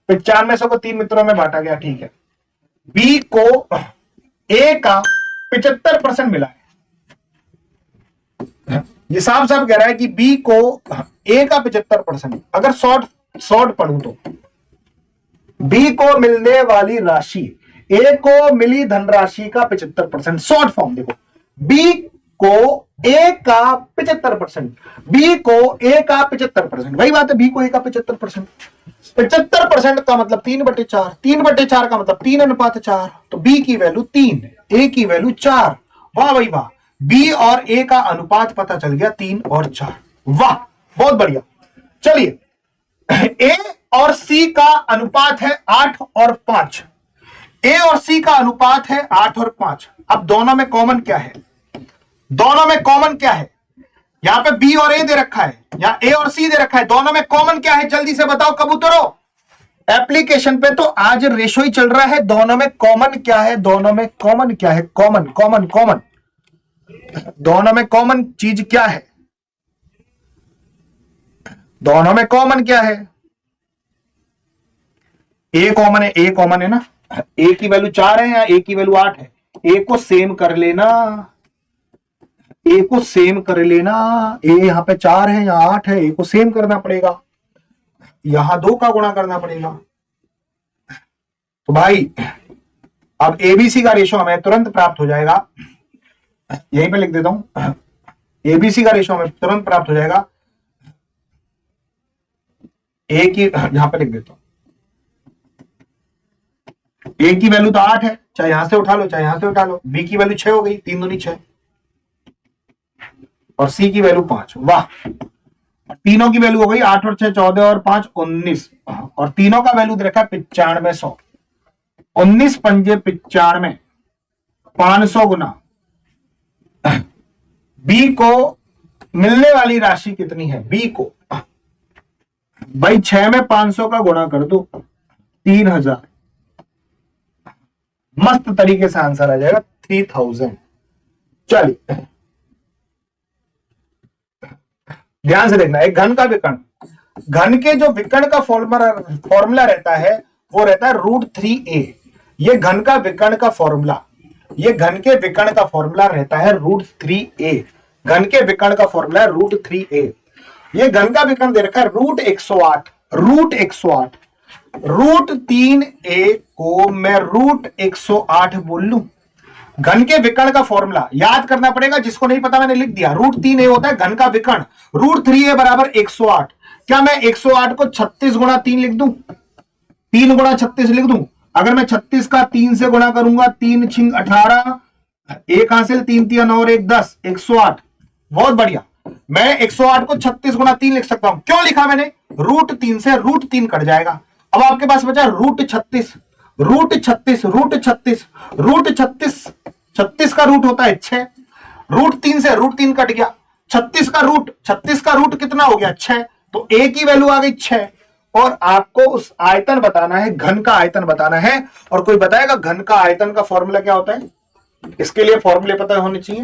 9500 को 3 मित्रों में बांटा गया, ठीक है। बी को ए का 75% मिला है। ये साफ साफ कह रहा है कि बी को ए का 75%, अगर शॉर्ट पढ़ूं तो बी को मिलने वाली राशि ए को मिली धनराशि का 75%। शॉर्ट फॉर्म देखो, बी को ए का 75%, बी को ए का 75%, वही बात है, बी को ए का 75%। 75% का मतलब 3/4, 3/4 का मतलब 3:4, तो बी की वैल्यू 3, ए की वैल्यू 4। वाह भाई वाह, बी और ए का अनुपात पता चल गया 3 और 4। वाह, बहुत बढ़िया। चलिए, ए और सी का अनुपात है 8 और 5। ए और सी का अनुपात है 8 और 5। अब दोनों में कॉमन क्या है? दोनों में कॉमन क्या है? यहां पे बी और ए दे रखा है, यहां ए और सी दे रखा है, दोनों में कॉमन क्या है? जल्दी से बताओ कबूतरों। एप्लीकेशन पे तो आज रेशो ही चल रहा है, दोनों में कॉमन क्या है? दोनों में कॉमन क्या है? कॉमन कॉमन कॉमन, दोनों में कॉमन चीज क्या है? दोनों में कॉमन क्या है? ए कॉमन है, ए कॉमन है ना। ए की वैल्यू 4 है या ए की वैल्यू 8 है? ए को सेम कर लेना, ए को सेम कर लेना। ए यहां पे 4 है या 8 है, ए को सेम करना पड़ेगा, यहां 2 का गुणा करना पड़ेगा। तो भाई अब एबीसी का रेशो हमें तुरंत प्राप्त हो जाएगा, यहीं पे लिख देता हूं, एबीसी का रेशो हमें तुरंत प्राप्त हो जाएगा। ए की यहां पे लिख देता हूं, ए की वैल्यू तो 8 है, चाहे यहां से उठा लो चाहे यहां से उठा लो। बी की वैल्यू 6 हो गई, 3 दूनी 6, और सी की वैल्यू 5। वाह, तीनों की वैल्यू हो गई 8 और 6 14 और 5 19, और तीनों का वैल्यू दे रखा है 9500। 19 पंजे 95, 500 गुना। बी को मिलने वाली राशि कितनी है? बी को भाई 6 में 500 का गुणा कर दो, 3000। मस्त तरीके से आंसर आ जाएगा 3000। चलिए ध्यान से देखना, एक घन का विकर्ण, घन के जो विकर्ण का फॉर्मूला रहता है वो रहता है √3a। ये घन का विकर्ण का फॉर्मूला, ये घन के विकर्ण का फॉर्मूला रहता है √3a। घन के विकर्ण का फॉर्मूला है √3a। ये घन का विकर्ण दे रखा है √108, √108। √3a को मैं √108 बोल लूं। घन के विकर्ण का फॉर्मूला याद करना पड़ेगा, जिसको नहीं पता मैंने लिख दिया। √3a होता है घन का विकर्ण, √3a बराबर 108। क्या मैं 108 को 36 गुणा 3 लिख दूं? 3 गुणा 36 लिख दूं? अगर मैं 36 का 3 से गुणा करूंगा, 3 छिंग 18, एक हासिल, 3 3 9 और 1 10, 108। बहुत बढ़िया, मैं 108 को 36 गुणा 3 लिख सकता हूं। क्यों लिखा मैंने? √3 से √3 कट जाएगा। अब आपके पास बचा √36, √36, √36, √36, 36 का रूट होता है 6, √3 से √3 कट गया, 36 का रूट कितना हो गया? 6। तो ए की वैल्यू आ गई 6, और आपको उस आयतन बताना है, घन का आयतन बताना है। और कोई बताएगा घन का आयतन का फॉर्मूला क्या होता है? इसके लिए फॉर्मूले पता होने चाहिए।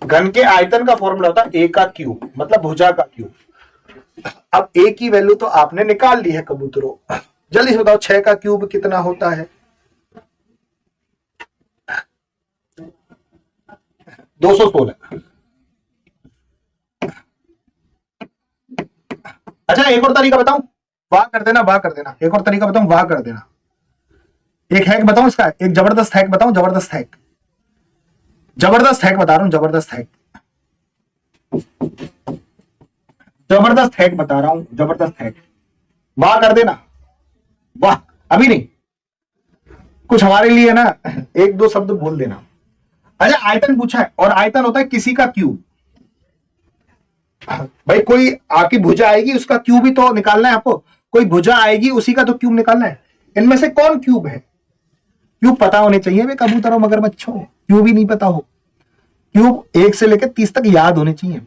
घन के आयतन का फॉर्मूला होता है ए का क्यूब, मतलब भुजा का क्यूब। अब ए की वैल्यू तो आपने निकाल ली है कबूतरों, जल्दी से बताओ 6 का क्यूब कितना होता है? 216। अच्छा एक और तरीका बताऊं, वाह कर देना, वाह कर देना। एक और तरीका बताऊं, वाह कर देना। एक हैक बताऊं इसका, एक जबरदस्त हैक बताऊं, जबरदस्त हैक, जबरदस्त हैक बता रहा हूं, जबरदस्त हैक, जबरदस्त हैक बता रहा हूं, जबरदस्त हैक। वाह कर देना, वाह। अभी नहीं, कुछ हमारे लिए ना 1-2 शब्द बोल देना। अच्छा आयतन पूछा है, और आयतन होता है किसी का क्यूब। भाई कोई आपकी भुजा आएगी, उसका क्यूब ही तो निकालना है आपको। कोई भुजा आएगी, उसी का तो क्यूब निकालना है। इनमें से कौन क्यूब है? क्यूब पता होने चाहिए वे कबूतरों मगरमच्छों, क्यूब ही नहीं पता हो। क्यूब 1 से लेकर 30 तक याद होने चाहिए।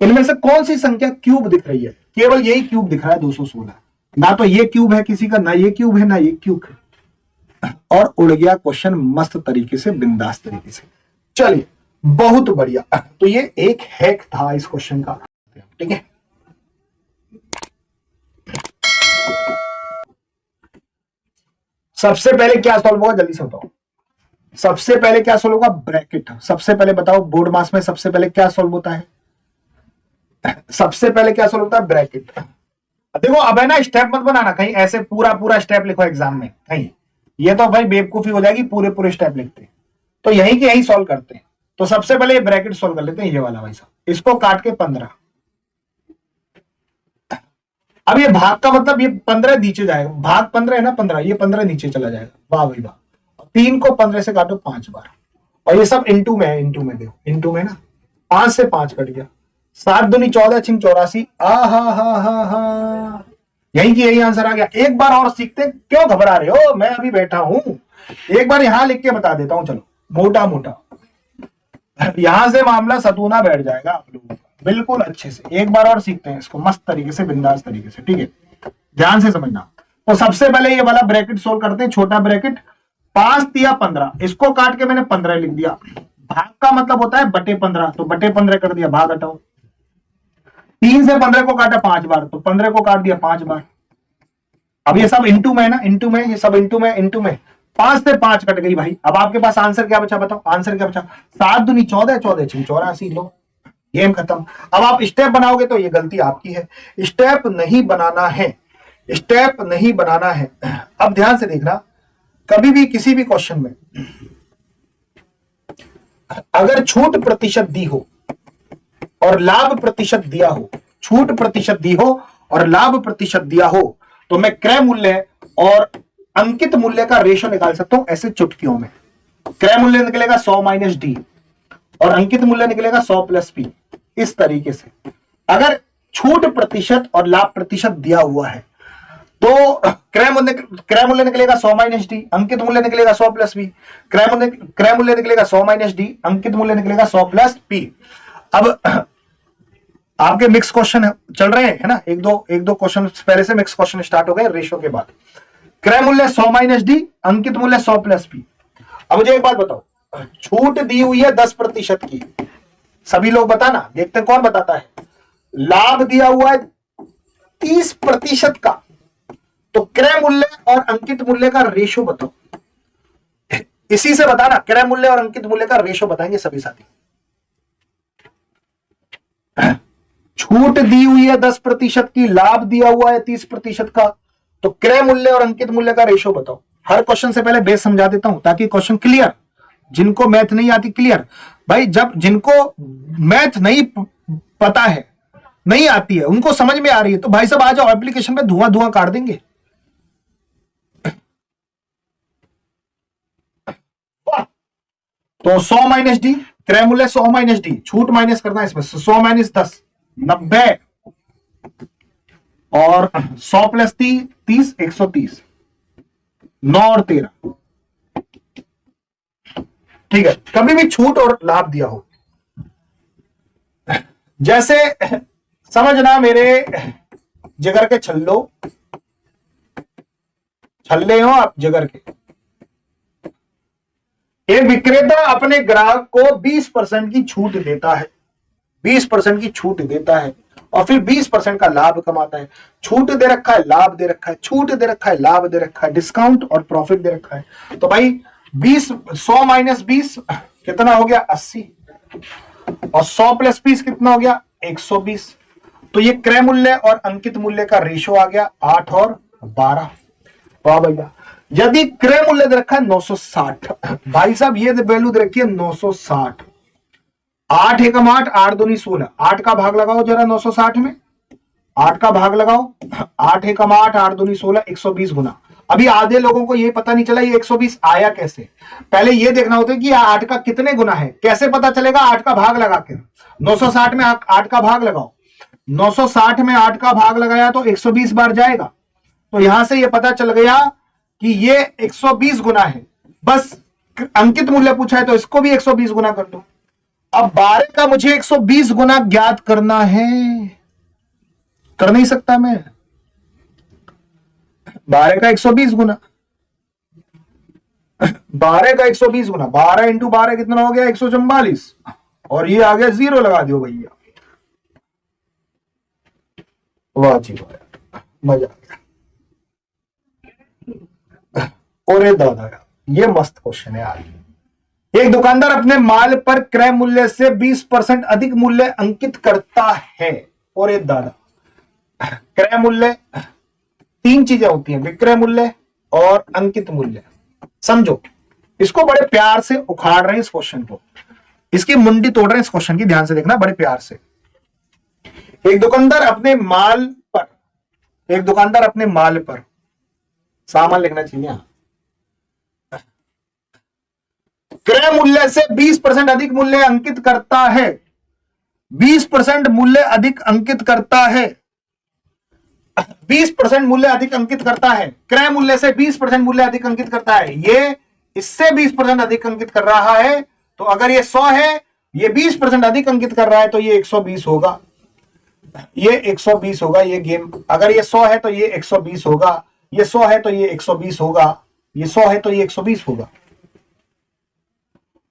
इनमें से कौन सी संख्या क्यूब दिख रही है? केवल यही क्यूब दिख रहा है 216। ना तो ये क्यूब है किसी का, ना ये क्यूब है, ना ये क्यूब है। और उड़ गया क्वेश्चन मस्त तरीके से, बिंदास तरीके से। चलिए बहुत बढ़िया, तो ये एक हैक था इस क्वेश्चन का, ठीक है। सबसे पहले क्या सॉल्व होगा, जल्दी से बताओ। सबसे पहले क्या सॉल्व होगा, ब्रैकेट। सबसे पहले बताओ बोर्ड मास में सबसे पहले क्या सॉल्व होता है, सबसे पहले क्या सॉल्व होता है, ब्रैकेट। देखो अब है ना, स्टेप मत बनाना कहीं ऐसे पूरा पूरा स्टेप लिखो एग्जाम में कहीं, ये तो भाई बेवकूफी हो जाएगी, पूरे पूरे स्टेप लिखते हैं। तो यही के यही सॉल्व करते हैं। तो सबसे पहले ये ब्रैकेट सॉल्व कर लेते हैं, ये वाला भाई साहब, इसको काट के 15। अब ये भाग का मतलब ये 15 नीचे जाएगा, भाग 15 है ना 15, ये 15 नीचे चला जाएगा, वाह भाई वाह। 3 को 15 से काटो 5 बार, और ये सब इंटू में है, इंटू में देखो, इंटू में ना 5 से 5 कट गया, 7 दूनी 14 छिंग 84, आ हा, यही की यही आंसर आ गया। एक बार और सीखते, क्यों घबरा रहे हो, मैं अभी बैठा हूं, एक बार यहां लिख के बता देता हूं, चलो मोटा मोटा, यहां से मामला सतूना बैठ जाएगा आप लोगों का बिल्कुल अच्छे से। एक बार और सीखते हैं इसको मस्त तरीके से, बिंदास तरीके से, ठीक है, ध्यान से समझना। तो सबसे पहले ये वाला ब्रैकेट सोल्व करते हैं, छोटा ब्रैकेट, 5 दिया 15, इसको काट के मैंने 15 लिख दिया, भाग का मतलब होता है बटे 15, तो बटे 15 कर दिया, भाग हटाओ। 3 से 15 को काटा 5 बार, तो 15 को काट दिया 5 बार। अब ये सब इंटू में है ना, इंटू में, ये सब इंटू में, इंटू में 5 से 5 कट गई भाई। अब आपके पास आंसर क्या बचा, बताओ आंसर क्या बचा, 7 दूनी 14, 14 छिंग 84, लो गेम खत्म। अब आप स्टेप बनाओगे तो ये गलती आपकी है, स्टेप नहीं बनाना है, स्टेप नहीं बनाना है। अब ध्यान से देखना, कभी भी किसी भी क्वेश्चन में अगर छूट प्रतिशत दी हो और लाभ प्रतिशत दिया हो, छूट प्रतिशत दी हो और लाभ प्रतिशत दिया हो, तो मैं क्रय मूल्य और अंकित मूल्य का रेशो निकाल सकता हूं ऐसे चुटकियों में। क्रय मूल्य निकलेगा 100 माइनस डी और अंकित मूल्य निकलेगा 100 प्लस पी, इस तरीके से। अगर छूट प्रतिशत और लाभ प्रतिशत दिया हुआ है तो क्रय मूल्य निकलेगा 100 माइनस डी, अंकित मूल्य निकलेगा 100 प्लस बी, क्रय मूल्य निकलेगा 100 माइनस डी, अंकित मूल्य निकलेगा 100 प्लस पी। अब आपके मिक्स क्वेश्चन चल रहे हैं, है ना, एक दो क्वेश्चन पहले से मिक्स क्वेश्चन स्टार्ट हो गए रेशो के बाद। क्रय मूल्य 100 माइनस डी, अंकित मूल्य 100 प्लस पी। अब मुझे एक बात बताओ, छूट दी हुई है 10% की, सभी लोग बताना, देखते हैं कौन बताता है। लाभ दिया हुआ है 30% का, तो क्रय मूल्य और अंकित मूल्य का रेशो बताओ, इसी से बताना, क्रय मूल्य और अंकित मूल्य का रेशो बताएंगे सभी साथी। छूट दी हुई है 10% की, लाभ दिया हुआ है 30% का, तो क्रय मूल्य और अंकित मूल्य का रेशो बताओ। हर क्वेश्चन से पहले बेस समझा देता हूं ताकि क्वेश्चन क्लियर, जिनको मैथ नहीं आती क्लियर भाई, जब जिनको मैथ नहीं पता है, नहीं आती है, उनको समझ में आ रही है, तो भाई साहब आ जाओ एप्लीकेशन पे, धुआं धुआं काट देंगे। तो 100 माइनस डी, क्रय मूल्य 100 माइनस डी, छूट माइनस करना है इसमें, 100 माइनस 10 90, और 100 प्लस 30 130, 9 और 13, ठीक है। कभी भी छूट और लाभ दिया हो, जैसे समझना मेरे जिगर के छल्ले हो आप, जिगर के, एक विक्रेता अपने ग्राहक को 20% की छूट देता है, 20% की छूट देता है और फिर 20% का लाभ कमाता है। छूट दे रखा है, लाभ दे रखा है, छूट दे रखा है, लाभ दे रखा है, डिस्काउंट और प्रॉफिट दे रखा है। तो भाई 100 माइनस 20 कितना हो गया, 80, और 100 प्लस 20 कितना हो गया, 120। तो ये क्रय मूल्य और अंकित मूल्य का रेशो आ गया 8 और 12। वाह भैया। यदि क्रय मूल्य दे रखा है 960, भाई साहब ये वैल्यू दे रखी है 960, 8 एकम 8, 8 दूनी 16, 8 का भाग लगाओ जरा 960 में, 8 का भाग लगाओ, 8 एकम 8, 8 दूनी 16, 120 गुना। अभी आधे लोगों को ये पता नहीं चला ये 120 आया कैसे, पहले ये देखना होता है कि 8 का कितने गुना है, कैसे पता चलेगा, 8 का भाग लगा के 960 में 8 का भाग लगाओ, 960 में 8 का भाग लगाया तो 120 बार जाएगा, तो यहां से ये पता चल गया कि ये 120 गुना है। बस अंकित मूल्य पूछा है तो इसको भी 120 गुना कर दो। अब 12 का मुझे 120 गुना ज्ञात करना है, कर नहीं सकता मैं, 12 का 120 गुना, 12 का 120 गुना, 12 इंटू 12 कितना हो गया, 144, और ये आ गया 0 लगा दियो भैया। वाह जी वाह, मजा आ गया। और दादा ये मस्त क्वेश्चन है यार। एक दुकानदार अपने माल पर क्रय मूल्य से 20% अधिक मूल्य अंकित करता है। और दादा क्रय मूल्य, तीन चीजें होती हैं, विक्रय मूल्य और अंकित मूल्य। समझो, इसको बड़े प्यार से उखाड़ रहे हैं इस क्वेश्चन को, इसकी मुंडी तोड़ रहे हैं इस क्वेश्चन की, ध्यान से देखना बड़े प्यार से। एक दुकानदार अपने माल पर, एक दुकानदार अपने माल पर, सामान लिखना चाहिए, क्रय मूल्य से 20% अधिक मूल्य अंकित करता है। 20% मूल्य अधिक अंकित करता है, 20% मूल्य अधिक अंकित करता है, क्रय मूल्य से 20% मूल्य अधिक अंकित करता है। ये इससे 20% अधिक अंकित कर रहा है, तो अगर ये 100 है, ये 20% अधिक अंकित कर रहा है, तो ये 120 होगा, ये 120 होगा। ये गेम, अगर ये 100 है तो ये 120 होगा, ये 100 है तो ये 120 होगा, ये 100 है तो ये 120 होगा।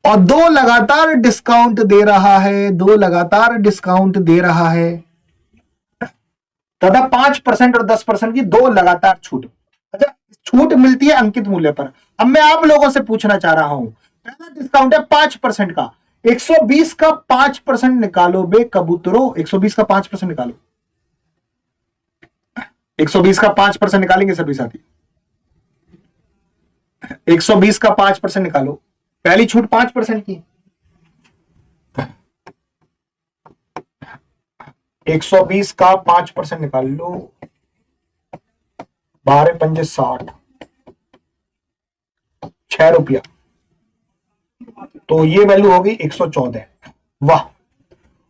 और दो लगातार डिस्काउंट दे रहा है, दो लगातार डिस्काउंट दे रहा है तथा 5% और 10% की दो लगातार छूट। अच्छा, छूट मिलती है अंकित मूल्य पर। अब मैं आप लोगों से पूछना चाह रहा हूं, पहला डिस्काउंट है 5% का, 120 का 5% निकालो बे कबूतरों, 120 का 5% निकालो, 120 का 5% निकालेंगे सभी साथी, 120 का 5% निकालो, पहली छूट 5% की, 120 का 5% निकाल लो, 12 पंजे 60, 6 रुपया, तो ये वैल्यू हो गई 114। वाह।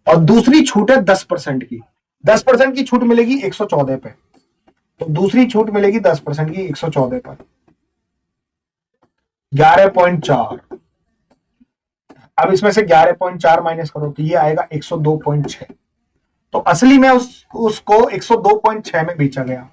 और दूसरी छूट है 10% की, 10% की छूट मिलेगी 114 पे, तो दूसरी छूट मिलेगी 10% की 114 पर, 11.4। अब इसमें से 11.4 माइनस करो तो ये आएगा 102.6। तो असली में उसको 102.6 में बेचा गया,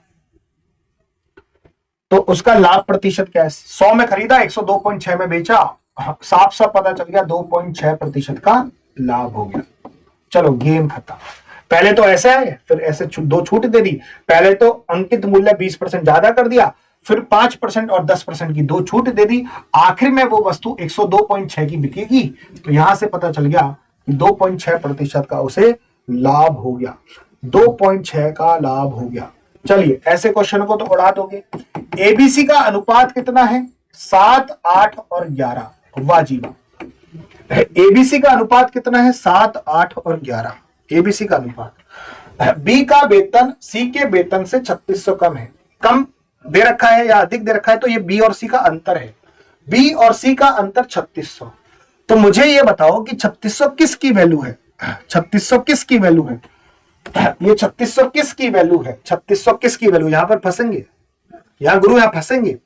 तो उसका लाभ प्रतिशत क्या है? 100 में खरीदा, 102.6 में बेचा, साफ साफ पता चल गया 2.6% का लाभ हो गया। चलो गेम खत्म। पहले तो ऐसा है, फिर ऐसे दो छूट दे दी। पहले तो अंकित मूल्य 20% ज्यादा कर दिया, फिर 5% और 10% की दो छूट दे दी, आखिर में वो वस्तु 102.6 की बिकेगी। तो यहां से पता चल गया कि 2.6% का उसे लाभ हो गया, 2.6 का लाभ हो गया। चलिए ऐसे क्वेश्चन को तो उड़ा दोगे। एबीसी का अनुपात कितना है? 7, 8 और 11। वाह जी वाह। एबीसी का अनुपात कितना है? 7, 8 और 11। एबीसी का अनुपात। बी का वेतन सी के वेतन से 3600 कम है। कम दे रखा है या अधिक दे रखा है, तो ये बी और सी का अंतर है। बी और सी का अंतर 3600। तो मुझे ये बताओ कि 3600 किसकी वैल्यू है? 3600 किसकी वैल्यू है? ये 3600 किसकी वैल्यू है? 3600 किसकी वैल्यू? यहां पर फंसेंगे, यहां गुरु यहां फंसेंगे,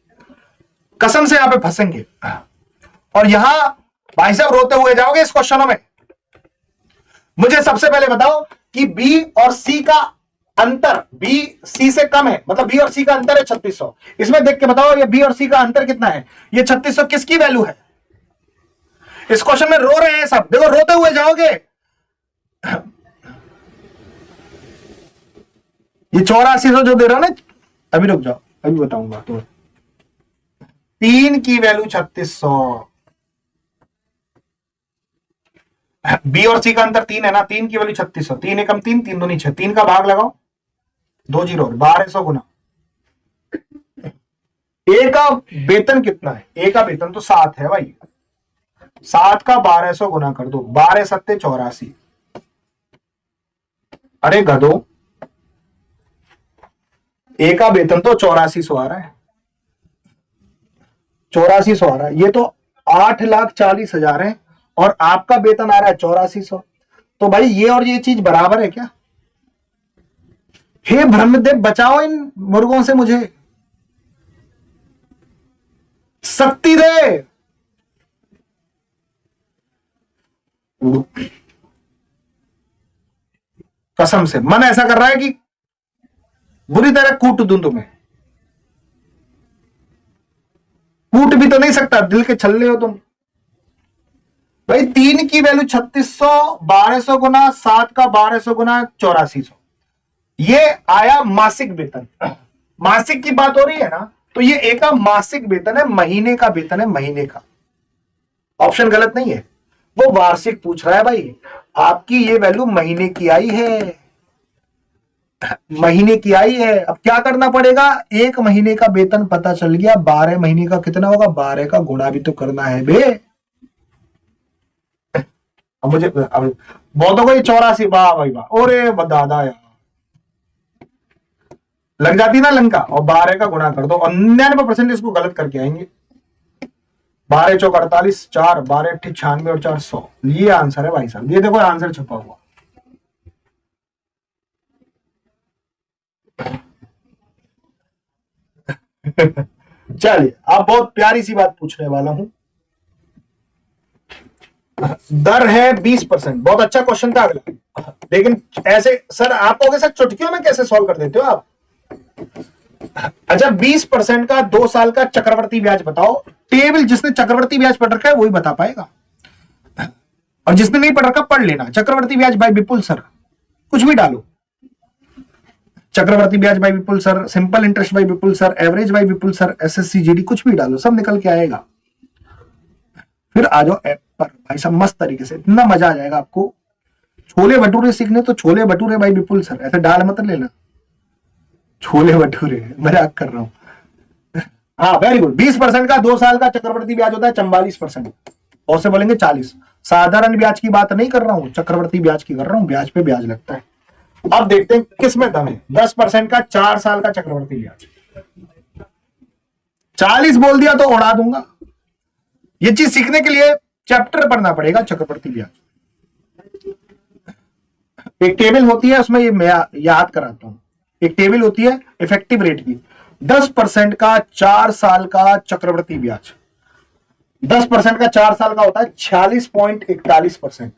कसम से यहां पे फंसेंगे। और यहां भाई साहब रोते हुए जाओगे इस क्वेश्चनों में। मुझे सबसे पहले बताओ कि बी और सी का अंतर, बी सी से कम है, मतलब बी और सी का अंतर है 3600। इसमें देख के बताओ ये बी और सी का अंतर कितना है? ये 3600 किसकी वैल्यू है? इस क्वेश्चन में रो रहे हैं सब, देखो रोते हुए जाओगे। ये 8400 जो दे रहा हूं ना, अभी रुक जाओ, अभी बताऊंगा तो। 3 की वैल्यू 3600, बी और सी का अंतर 3 है ना, 3 की वैल्यू 3600, 3 एकम 3, 3 दूनी 6, 3 का भाग लगाओ, 2 जीरो, 1200 गुना। ए का वेतन कितना है? ए का वेतन तो 7 है भाई, 7 का 1200 गुना कर दो, 12 सत्ते 84। अरे गधो, ए का वेतन तो 8400 आ रहा है, 8400 आ रहा है। ये तो 8,40,000 है और आपका वेतन आ रहा है 8400। तो भाई ये और ये चीज बराबर है क्या? हे ब्रह्मदेव बचाओ इन मुर्गों से, मुझे शक्ति दे। कसम से मन ऐसा कर रहा है कि बुरी तरह कूट दूं तुम्हें। कूट भी तो नहीं सकता, दिल के छल्ले हो तुम भाई। 3 की वैल्यू 3600, 1200 गुना 7 का 1200 गुना 8400, ये आया मासिक वेतन। मासिक की बात हो रही है ना, तो ये ए का मासिक वेतन है, महीने का वेतन है, महीने का। ऑप्शन गलत नहीं है, वो वार्षिक पूछ रहा है भाई। आपकी ये वैल्यू महीने की आई है, महीने की आई है। अब क्या करना पड़ेगा, एक महीने का वेतन पता चल गया, 12 महीने का कितना होगा, 12 का गुणा भी तो करना है बे। अब मुझे बहुतों को ये 84, वाह भाई वाह, ओरे दादा यार, लग जाती ना लंका। और 12 का गुणा कर दो, 99% इसको गलत करके आएंगे। 12 चौक 48, 4 12 96 और 4 100, ये आंसर है भाई साहब। ये देखो आंसर छुपा हुआ। चलिए अब बहुत प्यारी सी बात पूछने वाला हूं। दर है 20%, बहुत अच्छा क्वेश्चन था अगला। लेकिन ऐसे सर आप कहोगे सर चुटकियों में कैसे सॉल्व कर देते हो आप। अच्छा 20% का 2 साल का चक्रवर्ती ब्याज बताओ। टेबल जिसने चक्रवर्ती ब्याज पढ़ रखा है वही बता पाएगा, और जिसने नहीं पढ़ रखा पढ़ लेना। चक्रवर्ती ब्याज बाय विपुल सर, कुछ भी डालो, चक्रवर्ती ब्याज by Vipul sir, simple interest by Vipul sir, average by Vipul sir, SSC GD, कुछ भी डालो, सब निकल के आएगा। फिर आ जाओ ऐप पर भाई साहब, मस्त तरीके से, इतना मजा आ जाएगा आपको। छोले भटूरे सीखने तो छोले भटूरे बाय विपुल सर, ऐसे डाल मत लेना, छोले भटूरे, मजाक कर रहा हूं। हाँ वेरी गुड। 20% का 2 साल का चक्रवर्ती ब्याज होता है 44%, और से बोलेंगे 40। साधारण ब्याज की बात नहीं कर रहा हूं, चक्रवर्ती ब्याज की कर रहा हूं, ब्याज पे ब्याज लगता है। अब देखते हैं किस में दम है। 10% का 4 साल का चक्रवर्ती ब्याज, 40 बोल दिया तो उड़ा दूंगा। ये चीज सीखने के लिए चैप्टर पढ़ना पड़ेगा, चक्रवर्ती ब्याज। एक टेबल होती है उसमें, ये मैं याद कराता हूं। एक टेबल होती है इफेक्टिव रेट की, 10% का 4 साल का चक्रवर्ती ब्याज, 10% का 4 साल का होता है 46.41%।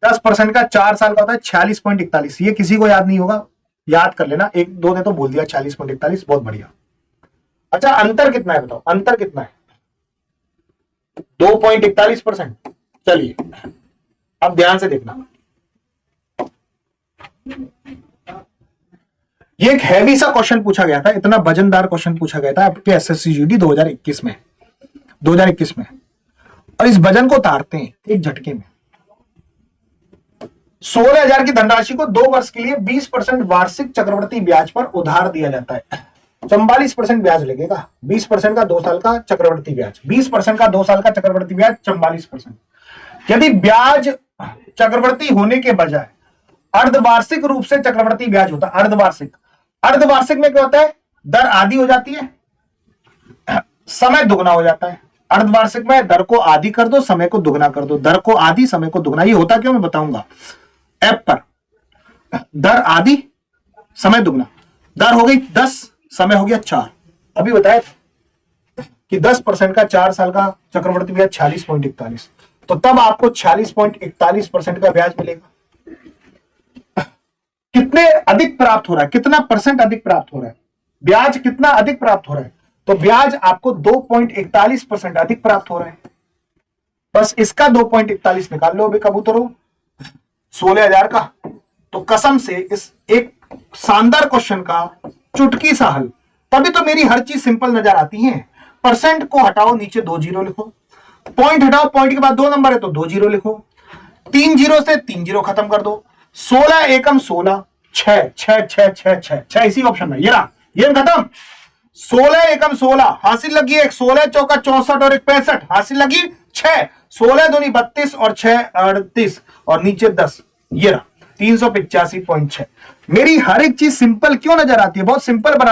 10% का 4 साल का होता है 46.41। ये किसी को याद नहीं होगा, याद कर लेना। एक दो ने तो बोल दिया 40.41, बहुत बढ़िया। अच्छा अंतर कितना है बताओ, अंतर कितना है, 2.41%। चलिए अब ध्यान से देखना, ये एक हैवी सा क्वेश्चन पूछा गया था, इतना वजनदार क्वेश्चन पूछा गया था आपके एसएससी जीडी 2021 में, 2021 में। और इस वजन को उतारते हैं एक झटके में। 16,000 की धनराशि को 2 वर्ष के लिए 20% वार्षिक चक्रवर्ती ब्याज पर उधार दिया जाता है। 44% ब्याज लगेगा। 20% का 2 साल का चक्रवर्ती ब्याज, 20% का 2 साल का चक्रवर्ती ब्याज 44%। यदि ब्याज चक्रवर्ती होने के बजाय अर्धवार्षिक रूप से चक्रवर्ती ब्याज होता, अर्धवार्षिक, अर्धवार्षिक में क्या होता है, दर आधी हो जाती है, समय दुगना हो जाता है। अर्धवार्षिक में दर को आधी कर दो, समय को दुगना कर दो, दर को आधी समय को दुगना। ये होता क्यों मैं बताऊंगा ऐप पर। दर आधी समय दुगना, दर हो गई 10, समय हो गया 4। अभी बताया कि 10% का 4 साल का चक्रवर्ती ब्याज 46.41, तो तब आपको 46.41% का ब्याज मिलेगा। कितने अधिक प्राप्त हो रहा है, कितना परसेंट अधिक प्राप्त हो रहा है, ब्याज कितना अधिक प्राप्त हो रहा है, तो ब्याज आपको 2.41% अधिक प्राप्त हो रहा है। बस इसका 2.41 निकाल लो अभी कबूतरों, 16,000 का। तो कसम से इस एक शानदार क्वेश्चन का चुटकी सा हल, तभी तो मेरी हर चीज सिंपल नजर आती है। परसेंट को हटाओ, नीचे 2 जीरो लिखो, पॉइंट हटाओ, पॉइंट के बाद 2 नंबर है तो 2 जीरो लिखो, 3 जीरो से 3 जीरो खत्म कर दो, 16 एकम 16, 6 6 6 6 6 6 इसी ऑप्शन में, ये रहा, ये खत्म। 16 एकम 16 हासिल लगी, एक 16 चौका 64 और एक 65 हासिल लगी 6, 16 दूनी 32 और 6 38 और नीचे 10, ये रहा 385.6। मेरी हर एक चीज सिंपल क्यों नजर आती है, बहुत सिंपल बना